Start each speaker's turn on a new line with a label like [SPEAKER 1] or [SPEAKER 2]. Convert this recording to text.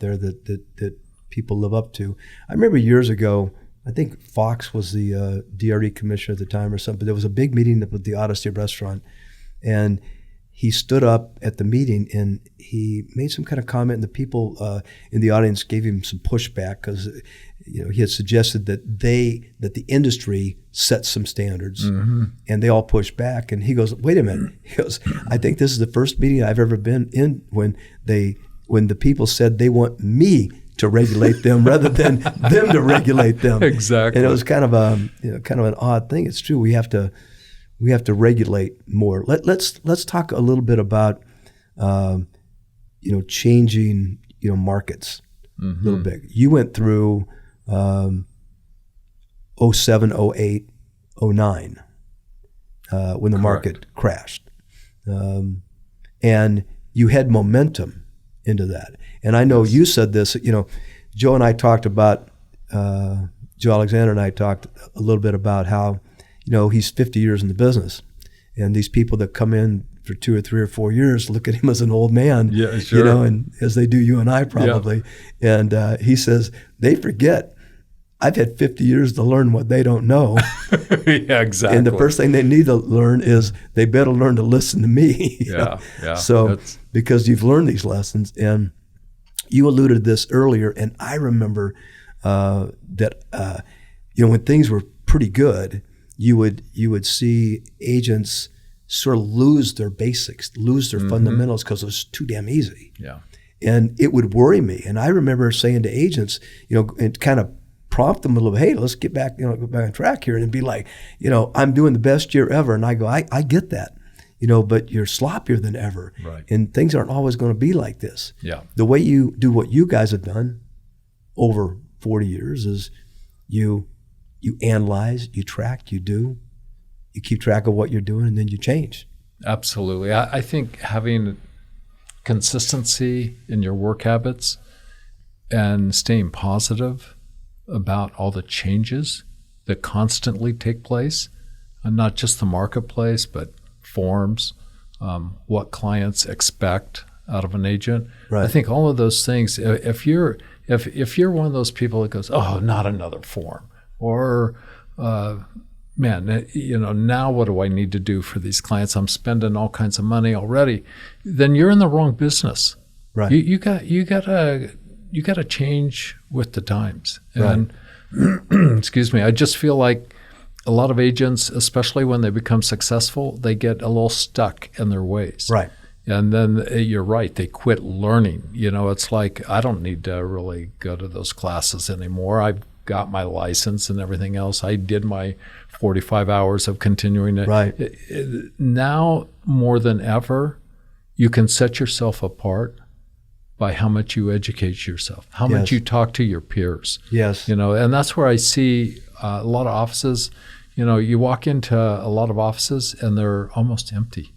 [SPEAKER 1] there that people live up to. I remember years ago, I think Fox was the DRE commissioner at the time or something, but there was a big meeting at the Odyssey restaurant, and he stood up at the meeting and he made some kind of comment, and the people in the audience gave him some pushback because he had suggested that the industry set some standards, and they all pushed back. And he goes, "Wait a minute." He goes, "I think this is the first meeting I've ever been in when the people said they want me to regulate them rather than them to regulate them."
[SPEAKER 2] Exactly.
[SPEAKER 1] And it was kind of an odd thing. It's true. We have to regulate more. Let's talk a little bit about changing markets a little bit. You went through 07, 08, 09 when the market crashed, and you had momentum into that. And I know you said this. Joe and I talked about Joe Alexander and I talked a little bit about how he's 50 years in the business, and these people that come in for 2 or 3 or 4 years look at him as an old man,
[SPEAKER 2] yeah, sure.
[SPEAKER 1] And as they do you and I probably. Yeah. And he says they forget, I've had 50 years to learn what they don't know.
[SPEAKER 2] Yeah, exactly.
[SPEAKER 1] And the first thing they need to learn is they better learn to listen to me.
[SPEAKER 2] Yeah.
[SPEAKER 1] So because you've learned these lessons, and you alluded to this earlier, and I remember that when things were pretty good, you would see agents sort of lose their basics, lose their fundamentals because it was too damn easy.
[SPEAKER 2] Yeah.
[SPEAKER 1] And it would worry me. And I remember saying to agents, and kind of prompt them a little bit, hey, let's get back, go back on track here, and be like, I'm doing the best year ever. And I go, I get that, but you're sloppier than ever.
[SPEAKER 2] Right.
[SPEAKER 1] And things aren't always going to be like this.
[SPEAKER 2] Yeah.
[SPEAKER 1] The way you do what you guys have done over 40 years is you analyze, you track, you keep track of what you're doing, and then you change.
[SPEAKER 2] Absolutely. I think having consistency in your work habits and staying positive about all the changes that constantly take place, and not just the marketplace, but forms, what clients expect out of an agent. Right. I think all of those things, if you're one of those people that goes, oh, not another form, or man, now what do I need to do for these clients? I'm spending all kinds of money already. Then you're in the wrong business.
[SPEAKER 1] Right.
[SPEAKER 2] You got to change with the times. And excuse me, I just feel like a lot of agents, especially when they become successful, they get a little stuck in their ways.
[SPEAKER 1] Right.
[SPEAKER 2] And then you're right, they quit learning. It's like, I don't need to really go to those classes anymore. I've got my license and everything else. I did my 45 hours of continuing to.
[SPEAKER 1] Right.
[SPEAKER 2] Now, more than ever, you can set yourself apart by how much you educate yourself, how much you talk to your peers.
[SPEAKER 1] Yes.
[SPEAKER 2] And that's where I see a lot of offices. You walk into a lot of offices and they're almost empty.